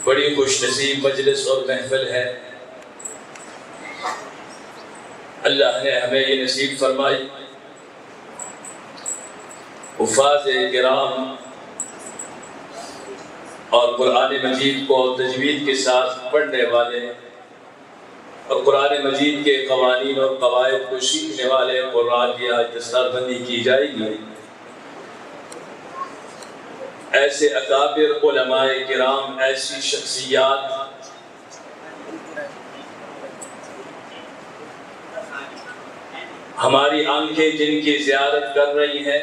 بڑی خوش نصیب مجلس اور محفل ہے، اللہ نے ہمیں یہ نصیب فرمائی۔ حفاظ کرام اور قرآن مجید کو تجوید کے ساتھ پڑھنے والے اور قرآن مجید کے قوانین اور قواعد کو سیکھنے والے قرآن کی آج دستار بندی کی جائے گی۔ ایسے اکابر علماء کرام، ایسی شخصیات ہماری آنکھیں جن کی زیارت کر رہی ہیں،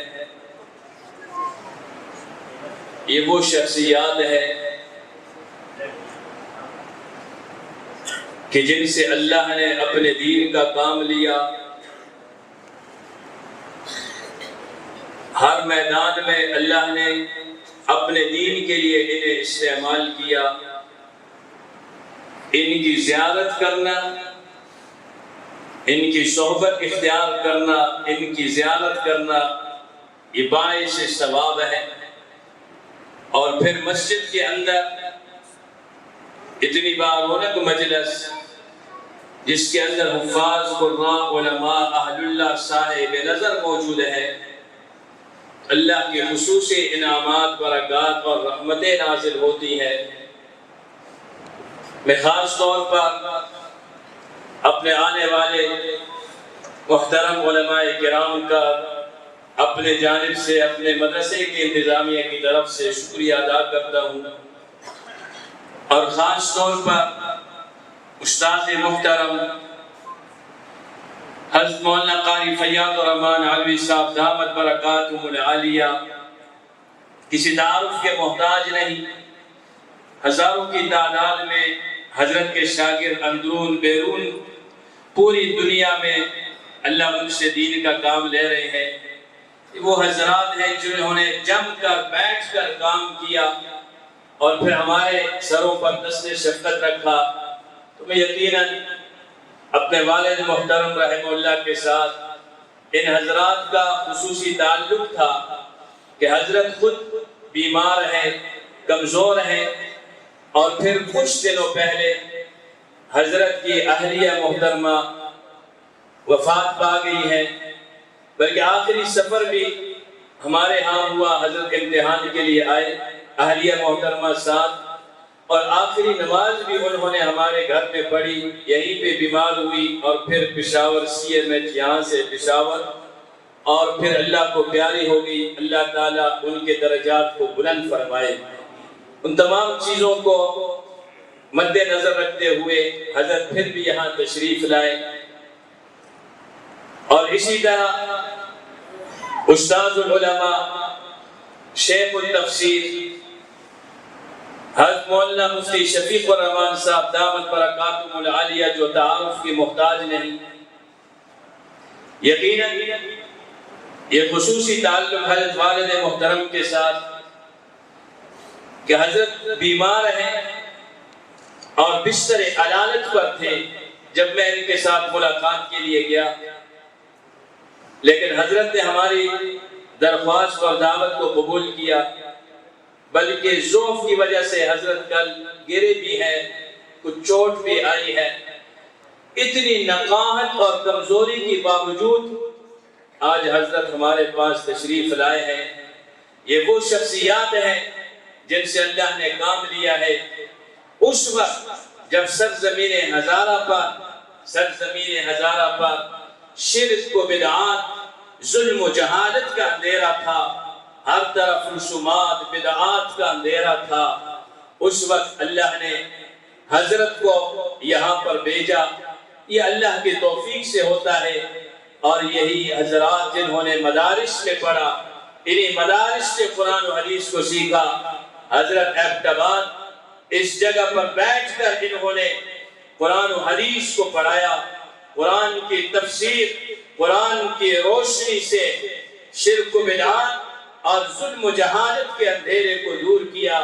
یہ وہ شخصیات ہیں کہ جن سے اللہ نے اپنے دین کا کام لیا۔ ہر میدان میں اللہ نے اپنے دین کے لیے انہیں استعمال کیا۔ ان کی زیارت کرنا، ان کی صحبت اختیار کرنا، ان کی زیارت کرنا یہ باعث ثواب ہے۔ اور پھر مسجد کے اندر اتنی بارونق مجلس جس کے اندر حفاظ، قراء، علماء، اہل اللہ، صاحب نظر موجود ہے، اللہ کے خصوصی انعامات، برکات اور رحمتیں نازل ہوتی ہیں۔ میں خاص طور پر اپنے آنے والے محترم علماء کرام کا اپنے جانب سے، اپنے مدرسے کی انتظامیہ کی طرف سے شکریہ ادا کرتا ہوں، اور خاص طور پر استاد محترم حضرت مولانا قاری فیاض الرحمان علوی صاحب دامت برکاتہم العالیہ کسی تعارف کے محتاج نہیں، ہزاروں کی تعداد میں حضرت کے شاگرد اندرون بیرون پوری دنیا میں اللہ ان سے دین کا کام لے رہے ہیں۔ وہ حضرات ہیں جنہوں نے جم کر بیٹھ کر کام کیا اور پھر ہمارے سروں پر دست شفقت رکھا۔ تو میں یقیناً اپنے والد محترم رحمہ اللہ کے ساتھ ان حضرات کا خصوصی تعلق تھا کہ حضرت خود بیمار ہیں، کمزور ہیں، اور پھر کچھ دنوں پہلے حضرت کی اہلیہ محترمہ وفات پا گئی ہے، بلکہ آخری سفر بھی ہمارے ہاں ہوا، حضرت امتحان کے لیے آئے اہلیہ محترمہ ساتھ، اور آخری نماز بھی انہوں نے ہمارے گھر میں پڑھی، یہیں پہ بیمار ہوئی، اور پھر پشاور سی ایم ایچ یہاں سے پشاور، اور پھر اللہ کو پیاری ہو گئی۔ اللہ تعالیٰ ان کے درجات کو بلند فرمائے۔ ان تمام چیزوں کو مد نظر رکھتے ہوئے حضرت پھر بھی یہاں تشریف لائے، اور اسی طرح استاد العلماء، شیخ التفسیر حضرت مولانا مفتی شفیق الرحمان صاحب دامت برکاتہم العالیہ، جو تعارف کی محتاج نہیں، یقیناً یہ خصوصی تعلق حضرت والد محترم کے ساتھ کہ حضرت بیمار ہیں اور بستر علالت پر تھے جب میں ان کے ساتھ ملاقات کے لیے گیا، لیکن حضرت نے ہماری درخواست اور دعوت کو قبول کیا، بلکہ ضعف کی وجہ سے حضرت کل گرے بھی ہیں، کچھ چوٹ بھی آئی ہے۔ اتنی نقاہت اور کمزوری کے باوجود آج حضرت ہمارے پاس تشریف لائے ہیں۔ یہ وہ شخصیات ہیں جن سے اللہ نے کام لیا ہے۔ اس وقت جب سرزمین ہزارہ پر شرک و بدعات، ظلم و جہالت کا اندھیرا تھا، ہر طرف رسومات، بدعات کا اندھیرا تھا، اس وقت اللہ نے حضرت کو یہاں پر بھیجا۔ یہ اللہ کی توفیق سے ہوتا ہے، اور یہی حضرات جنہوں نے مدارس میں پڑھا، انہی مدارس سے قرآن و حدیث کو سیکھا۔ حضرت ایبٹباد اس جگہ پر بیٹھ کر انہوں نے قرآن و حدیث کو پڑھایا، قرآن کی تفسیر، قرآن کی روشنی سے شرک و بدعات اور ظلم و جہالت کے اندھیرے کو دور کیا۔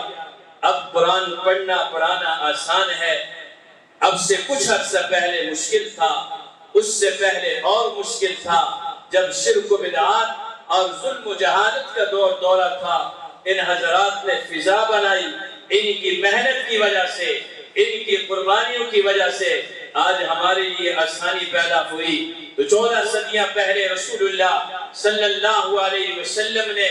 اب قرآن پڑھنا پڑھانا آسان ہے، اب سے کچھ عرصہ پہلے مشکل تھا، اس سے پہلے اور مشکل تھا، جب شرک و بدعات اور ظلم و جہالت کا دورہ تھا۔ ان حضرات نے فضا بنائی، ان کی محنت کی وجہ سے، ان کی قربانیوں کی وجہ سے آج ہمارے لیے آسانی پیدا ہوئی۔ تو 14 صدیاں پہلے رسول اللہ صلی اللہ علیہ وسلم نے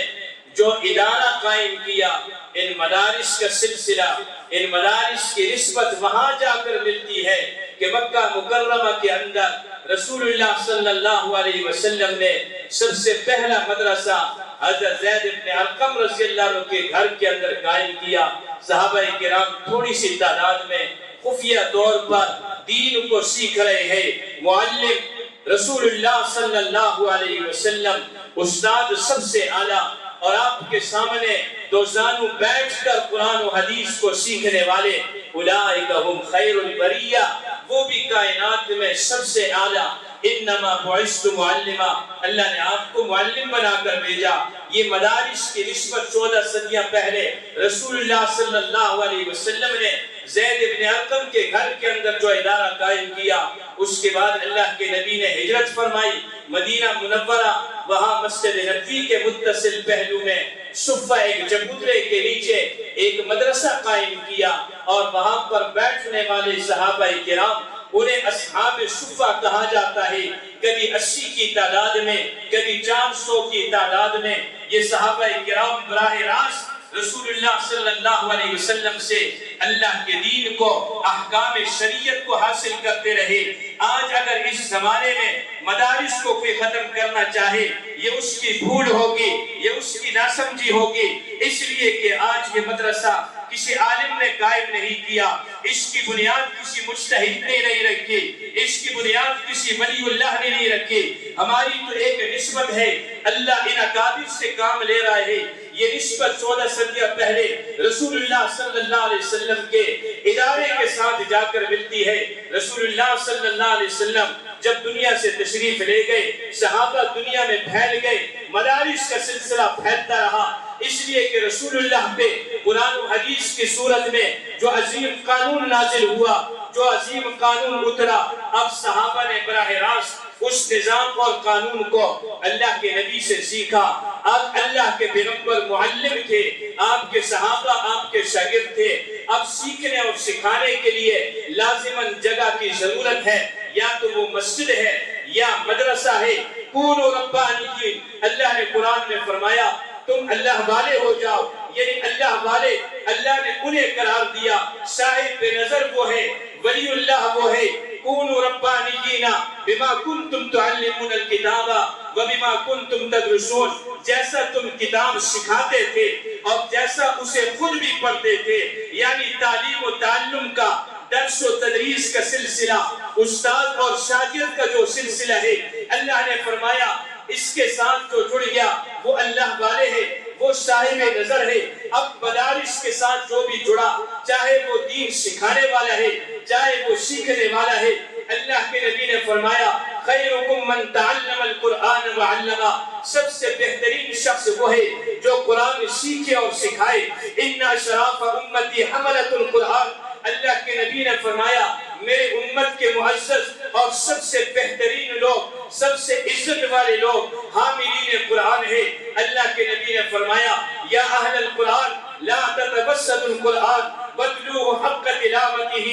جو ادارہ قائم کیا، ان مدارس کا سلسلہ، ان مدارس کی نسبت وہاں جا کر ملتی ہے کہ مکہ مکرمہ کے اندر رسول اللہ صلی اللہ علیہ وسلم نے سب سے پہلا مدرسہ حضرت زید بن ارقم رضی اللہ عنہ کے گھر کے اندر قائم کیا۔ صحابہ کرام تھوڑی سی تعداد میں خفیہ طور پر دین کو سیکھ رہے ہیں۔ معلم رسول اللہ صلی اللہ علیہ وسلم، استاد سب سے اعلیٰ، اور آپ کے سامنے دو زانو بیٹھ کر قرآن و حدیث کو سیکھنے والے، اولئک ہم خیر البریہ، وہ بھی کائنات میں سب سے اعلیٰ۔ انما بعثت معلما، اللہ نے آپ کو معلم بنا کر بھیجا۔ یہ مدارس کی نسبت 14 صدیاں پہلے رسول اللہ صلی اللہ علیہ وسلم نے زید بن ارقم کے گھر کے اندر جو ادارہ قائم کیا، اس کے بعد اللہ کے نبی نے ہجرت فرمائی مدینہ منورہ، وہاں مسجد نبوی کے متصل پہلو میں صفہ ایک چبوترے کے نیچے ایک مدرسہ قائم کیا، اور وہاں پر بیٹھنے والے صحابہ کرام، انہیں اصحاب صفہ کہا جاتا ہے۔ کبھی 80 کی تعداد میں، کبھی 400 کی تعداد میں یہ صحابہ کرام براہ راست رسول اللہ صلی اللہ علیہ وسلم سے اللہ کے دین کو، احکام شریعت کو حاصل کرتے رہے۔ آج اگر اس زمانے میں مدارس کو کوئی ختم کرنا چاہے، یہ اس کی بھول ہوگی، یہ اس کی ناسمجھی ہوگی، اس لیے کہ آج یہ مدرسہ کسی عالم نے قائم نہیں کیا، اس کی بنیاد کسی مجتہد نے نہیں رکھی، اس کی بنیاد کسی ولی اللہ نے نہیں رکھی۔ ہماری تو ایک نسبت ہے، اللہ ان اکابر سے کام لے رہا ہے۔ یہ نسبت 14 صدیاں پہلے رسول اللہ صلی اللہ علیہ وسلم کے ادارے کے ساتھ جا کر ملتی ہے۔ رسول اللہ صلی اللہ علیہ وسلم جب دنیا سے تشریف لے گئے، صحابہ دنیا میں پھیل گئے، مدارس کا سلسلہ پھیلتا رہا، اس لیے کہ رسول اللہ پہ قرآن و حدیث کی صورت میں جو عظیم قانون نازل ہوا، جو عظیم قانون اترا، اب صحابہ نے براہ راست اس نظام اور قانون کو اللہ کے نبی سے سیکھا۔ اب اللہ کے پیغمبر معلم تھے، آپ کے صحابہ آپ کے شاگرد تھے۔ اب سیکھنے اور سکھانے کے لیے لازماً جگہ کی ضرورت ہے، یا تو وہ مسجد ہے یا مدرسہ ہے۔ کونوا ربانیین، اللہ نے قرآن میں فرمایا تم اللہ والے ہو جاؤ، یعنی اللہ والے، اللہ نے انہیں قرار دیا۔ صاحب نظر وہ ہے، ولی اللہ وہ ہے۔ کونوا ربانیین بما کنتم تعلمون الکتاب وبما کنتم تدرسون، جیسا تم کتاب سکھاتے تھے اور جیسا اسے خود بھی پڑھتے تھے، یعنی تعلیم و تعلم کا، درس و تدریس کا سلسلہ، استاد اور شاگرد کا جو سلسلہ ہے، اللہ نے فرمایا اس کے ساتھ جو جڑ گیا وہ اللہ والے ہیں، وہ صاحب نظر ہے۔ اب مدارس کے ساتھ جو بھی جڑا، چاہے وہ دین سکھانے والا ہے، چاہے وہ سیکھنے والا ہے، اللہ کے نبی نے فرمایا خیرکم من تعلم القرآن وعلمہ، سب سے بہترین شخص وہ ہے جو قرآن سیکھے اور سکھائے۔ ان اشراف امتی حملۃ القرآن، اللہ کے نبی نے فرمایا میرے امت کے معزز اور سب سے بہترین لوگ، سب سے عزت والے لوگ حاملین قرآن ہے۔ اللہ کے نبی نے فرمایا یا اہل القرآن لا تتبسطوا القرآن واتلوه حق تلاوته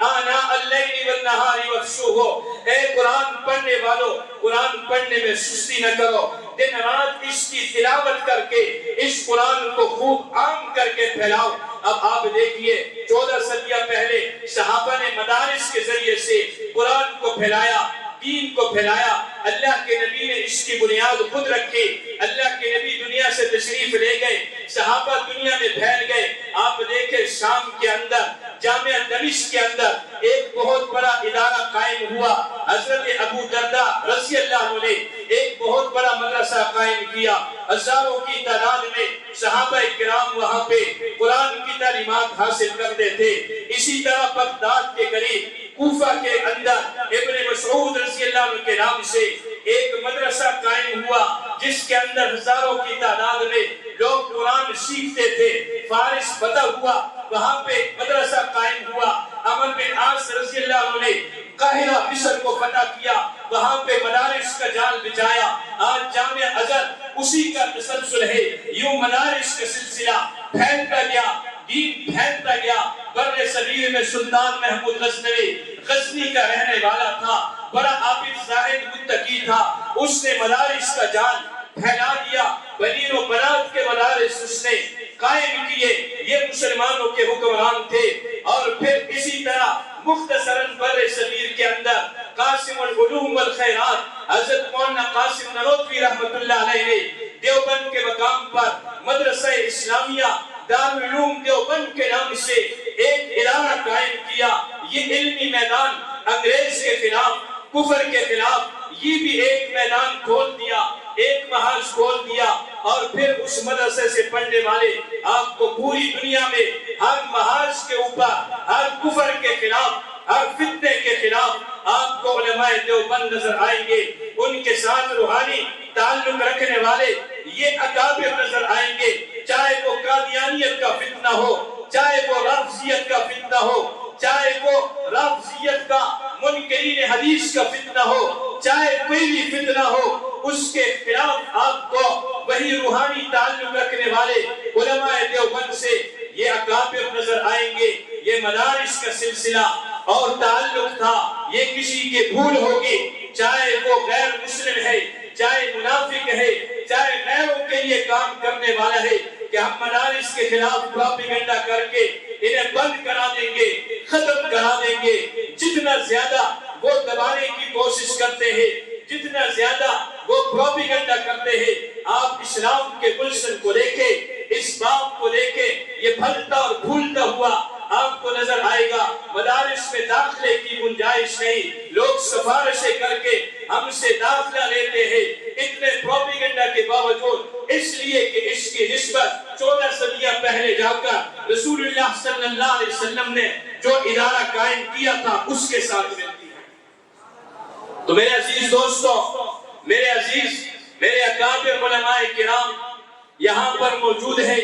آناء اللیل والنہار وافشوه، اے قرآن پڑھنے والو، قرآن پڑھنے میں سستی نہ کرو، دن رات اس کی تلاوت کر کے اس قرآن کو خوب عام کر کے پھیلاؤ۔ اب آپ دیکھیے 14 صدیاں پہلے صحابہ نے مدارس کے ذریعے سے قرآن کو پھیلایا، دین کو پھیلایا۔ اللہ کے نبی نے اس کی بنیاد خود رکھی، اللہ کے نبی دنیا سے تشریف لے گئے، صحابہ دنیا میں پھیل گئے۔ آپ دیکھیں شام کے اندر، جامعہ دمشق کے اندر ایک بہت بڑا ادارہ قائم ہوا۔ حضرت ابو درداء رضی اللہ عنہ نے ایک بہت بڑا مدرسہ قائم کیا، ہزاروں کی تعداد میں صحابہ کرام وہاں پہ قرآن کی تعلیمات حاصل کرتے تھے۔ اسی طرح بغداد کے قریب کوفہ کے اندر ابن مسعود رضی اللہ عنہ کے نام سے ایک مدرسہ قائم ہوا، جس کے اندر ہزاروں کی تعداد میں لوگ قرآن سیکھتے تھے۔ فارس فتح ہوا، وہاں پہ مدرسہ قائم ہوا۔ عمرو بن عاص رضی اللہ عنہ نے قاہرہ مصر کو فتح کیا، وہاں پہ مدارس کا جال بچھایا۔ آج جامعہ ازہر اسی کا تسلسل ہے، یوں مدارس کا سلسلہ پھیلتا گیا۔ دین پھیلتا گیا. بر صغیر میں سلطان محمود غزنوی غزنی کا رہنے والا تھا, بڑا عابد زاہد متقی تھا. اس نے مدارس کا جال پھیلا دیا, بنین و بنات کے مدارس اس نے قائم کیے. یہ مسلمانوں کے حکمران تھے. اور پھر اسی طرح مختصراً بر صغیر کے اندر قاسم العلوم والخیرات حضرت مولانا قاسم نانوتوی رحمت اللہ علیہ نے دیوبند کے مقام پر مدرسہ اسلامیہ دارالعلوم دیوبند کے نام سے ایک ادارہ قائم کیا. یہ علمی میدان انگریز کے خلاف, کفر کے خلاف, یہ بھی ایک میدان کھول دیا, ایک محاذ کھول دیا. اور پھر اس مدرسے سے پڑھنے والے آپ کو پوری دنیا میں ہر محاذ کے اوپر, ہر کفر کے خلاف, ہر فتنے کے خلاف آپ کو علماء دیوبند نظر آئیں گے. ان کے ساتھ روحانی تعلق رکھنے والے یہ اکابر نظر آئیں گے, چاہے وہ قادیانیت کا فتنہ ہو, چاہے وہ رافضیت کا فتنہ ہو, چاہے وہ رافضیت کا منکرین حدیث کا فتنہ ہو, چاہے کوئی بھی فتنہ ہو, اس کے خلاف آپ کو وہی روحانی تعلق رکھنے والے علماء دیوبند سے یہ اکابر نظر آئیں گے. یہ مدارس کا سلسلہ اور تعلق تھا, یہ کسی کے بھول ہوگی, چاہے وہ غیر مسلم ہے, چاہے منافق ہے, چاہے غیروں کے لیے کام کرنے والا ہے, کہ ہم مدارس کے خلاف پروپیگنڈا کر کے انہیں بند کرا دیں گے, ختم کرا دیں گے. جتنا زیادہ وہ دبانے کی کوشش کرتے ہیں, جتنا زیادہ وہ پروپیگنڈا کرتے ہیں, آپ اسلام کے گلشن کو دیکھیں, اس باغ کو دیکھیں, یہ پھلتا اور پھولتا ہوا آپ کو نظر آئے گا. مدارس میں داخلے کی گنجائش نہیں, لوگ سفارشیں کر کے ہم سے داخلہ لیتے ہیں اتنے پروپیگنڈا کے باوجود, اس لیے کہ اس کی نسبت 14 صدیاں پہلے جا کر رسول اللہ صلی اللہ علیہ وسلم نے جو ادارہ قائم کیا تھا اس کے ساتھ ملتی ہے. تو میرے عزیز دوستو, میرے اکابر علماء کرام یہاں پر موجود ہیں.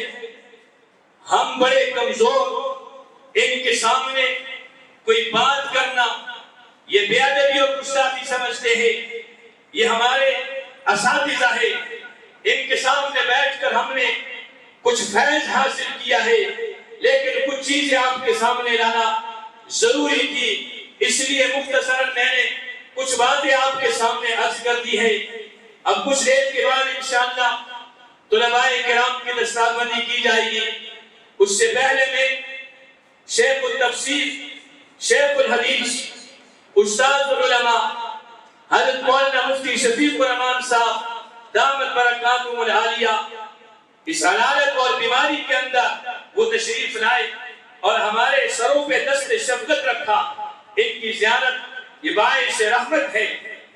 ہم بڑے کمزور, ان کے سامنے کوئی بات کرنا یہ بے ادبی اور گستاخی سمجھتے ہیں. یہ ہمارے اساتذہ ہیں, ان کے سامنے بیٹھ کر ہم نے کچھ فیض حاصل کیا ہے, لیکن کچھ چیزیں آپ کے سامنے لانا ضروری تھی. اس لیے مختصراً میں نے کچھ باتیں آپ کے سامنے عرض کر دی ہے. اب کچھ دیر کے بعد انشاءاللہ طلباء کرام کی دستاوردی کی جائے گی. اس سے پہلے میں شیخ التفسیر, شیخ الحدیث, استاد العلماء حضرت مولانا مفتی شفیق الرحمان صاحب دامت برکاتہم العالیہ اس حالت اور بیماری کے اندر وہ تشریف لائے اور ہمارے سروں پہ دست شفقت رکھا. ان کی زیارت یہ باعث رحمت ہے,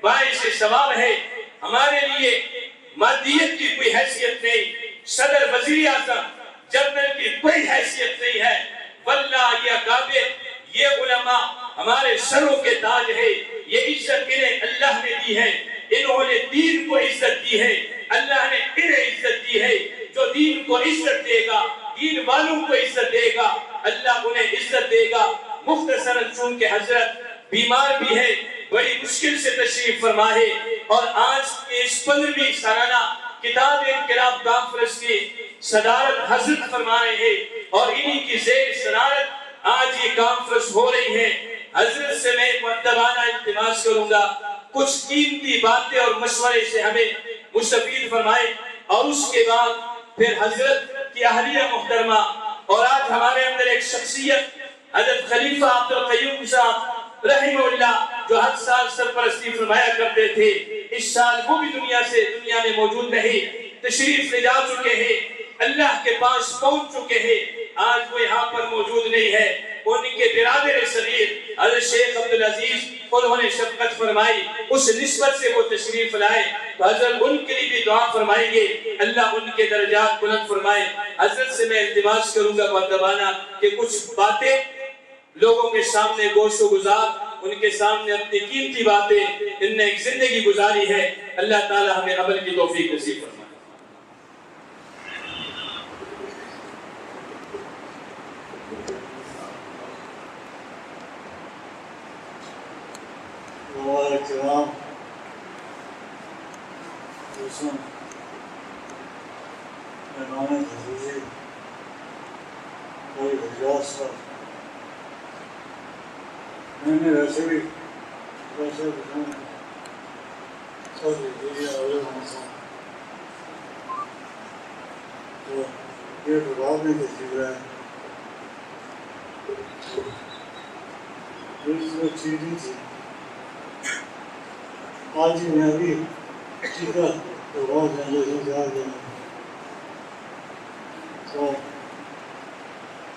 باعث ثواب ہے. ہمارے لیے مادیت کی کوئی حیثیت نہیں, صدر وزیر اعظم جنرل کی کوئی حیثیت نہیں ہے. واللہ یہ اکابر, یہ علماء ہمارے سروں کے تاج ہے. یہ عزت انہیں اللہ نے دی ہے, انہوں نے دین کو عزت دی ہے, اللہ نے انہیں عزت دی ہے. جو دین کو عزت دے گا, دین والوں کو عزت دے گا, اللہ انہیں عزت دے گا. مختصراً چونکہ حضرت بیمار بھی ہے, بڑی مشکل سے تشریف فرما ہے, اور آج کے اس 15ویں سالانہ کتاب انقلاب کانفرنس کی صدارت حضرت فرما رہے ہیں, اور انہی کی زیر صدارت آج یہ کانفرنس ہو رہی ہے. حضرت سے میں مؤدبانہ التماس کروں گا کچھ قیمتی باتیں اور مشورے سے ہمیں مستفید فرمائے, اور اس کے بعد پھر حضرت کی اہلیہ محترمہ, اور آج ہمارے اندر ایک شخصیت حضرت خلیفہ عبد القیوم صاحب رحمہ اللہ جو ہر سال سرپرستی فرمایا کرتے تھے, اس سال وہ بھی دنیا میں موجود نہیں, تشریف لے جا چکے ہیں, اللہ کے پاس پہنچ چکے ہیں. آج وہ یہاں پر موجود نہیں ہے. ان کے برادر صغیر حضرت شیخ عبدالعزیز, انہوں نے شفقت فرمائی, اس نسبت سے وہ تشریف لائے, تو حضرت ان کے لیے بھی دعا فرمائیں گے, اللہ ان کے درجات بلند فرمائے. حضرت سے میں التماس کروں گا مؤدبانہ کہ کچھ باتیں لوگوں کے سامنے گوش و گزار, ان کے سامنے اپنی قیمتی باتیں, ان نے ایک زندگی گزاری ہے. اللہ تعالی ہمیں عمل کی توفیق نصیب فرمائے. کرام دوستوں, مہمان خصوصی بھائی حجاز صاحب، میں نے ویسے بھی پیسے بتانے سب دیجیے آگے ہوں تو یہ تو بعد میں تشریف رہا ہے، یہ تو چیز نہیں تھی، آج ہی میں ابھی ٹھیکا تو بہت زیادہ سے جا گیا تو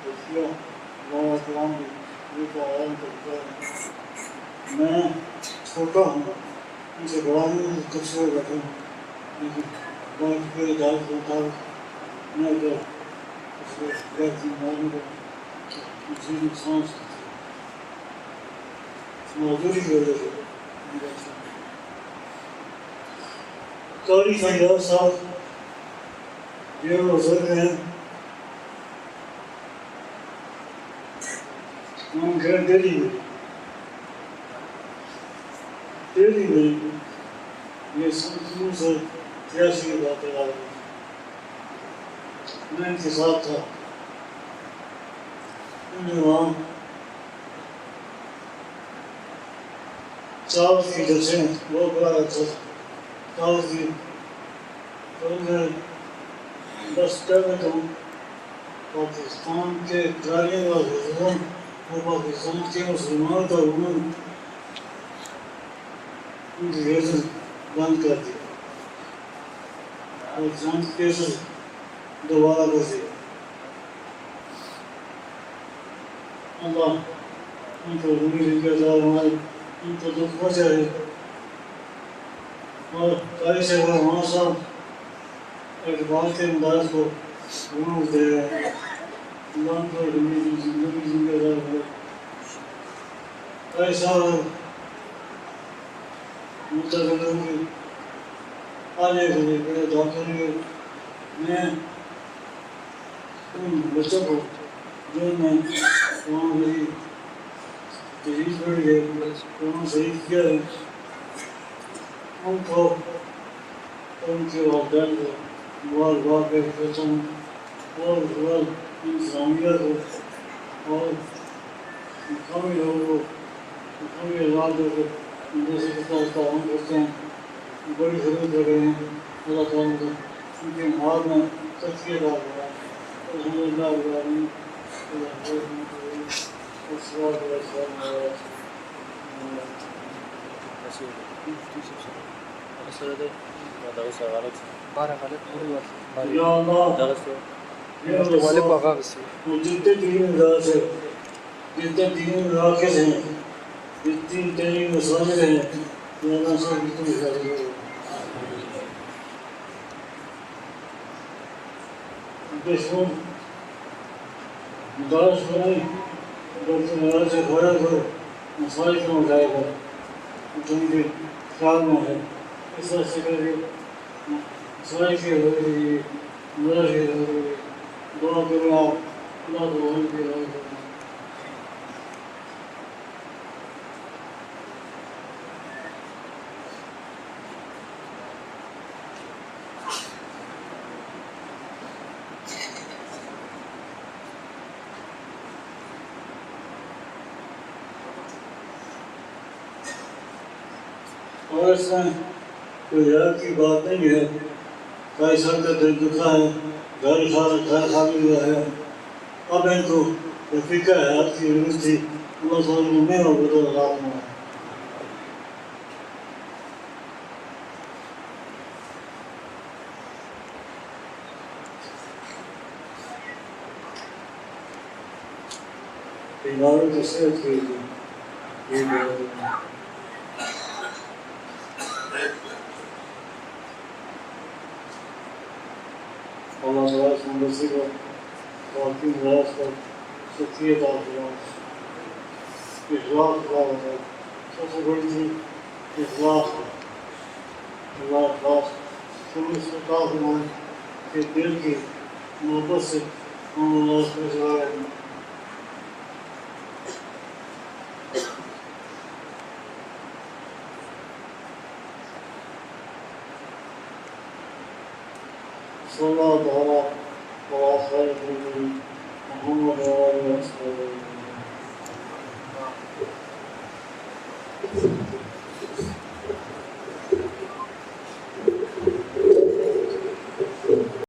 اس کا اللہ کرام یہ تو آرام کرتا ہے، میں چھوٹا ہوں ان سے بڑا نہیں کچھ سے بیٹھا ہوں، لیکن بہت کے اجازت کے مطابق میں جو اس کو غیر ذمہ داری کو مجھے نقصان سکتی ہے معذوری کی وجہ سے میرا قاری فیاض صاحب یہ بزرگ ہیں، ہم گھر دہلی میں یہ سن سے 83 کی باتیں آ رہی میں ان کے ساتھ تھا، انہوں نے وہاں چاول کی جلسے بہت بڑا اچھا چاول کی تو میں بس کہتا ہوں پاکستان کے کراریوں کا حضور وہ پاکستان کے مسلمانوں کا عموماً ان کی عزت بند کر دی، پاکستان کی عزت دوبارہ کر دی، اللہ ان کو زندگی کے ساتھ ہمارے ان کو دکھ پہنچائے اور قاری صاحب رحمان صاحب اقبال کے انداز کو غروب دے اللہ ان کو زندگی کے ساتھ قاری صاحب متقدر ہوئے آنے کے لیے بڑے دعا کریں گے، میں ان بچوں کو جو میں وہاں میری تجویز پڑھی ہے وہاں شہید کیا ہے ان کو ان کے والدین کو مبارکباد پیش کرتا ہوں اور انسانیت کو اور مقامی لوگوں کو مقامی آزاد لوگوں کو جیسے کتا تعاون کرتے ہیں بڑی خدمت کر رہے ہیں، اللہ تعالیٰ کو ان کے معاد میں تذکیہ دار ہوا الحمد للہ رب العالمین والصلاة والسلام علی یا اللہ جتنے دین مدارس ہیں جتنے دین مراکز ہیں جتنی تعلیم مساجد ہیں یا اللہ سب کی تم حفاظت کرو، دشمن مدارس بنائی ڈاکٹر مدارس سے کھڑا کر مسائل کیوں اٹھائے گا جو ان کے خیال میں ہے اس طرح سے کر کے مسائل کے ہو رہی مدارس کے ہو رہی دعا کریں آپ اللہ کو ان کے رائے کریں اور اس میں کوئی یاد کی بات نہیں ہے، قاری صاحب کا دل دکھا ہے، گھر خالی ہوا ہے، اب ان کو رفیقہ حیات کی ضرورت تھی، اللہ تعالیٰ نے میں اور بدل رات میں بیماروں کی صحت کے لیے یہ اللہ تعالیٰ سے مدرسے کو باقی مدارس کو شکریہ ادا کروں، اخلاص کا ہوتا ہے سب سے بڑی چیز اخلاص ہے، اللہ اخلاص تم اس کو کہا فرمائے کہ دل کی محبت سے ہم اللہ سے سوائے صلی اللہ تعالیٰ وعلى خير محمد ہے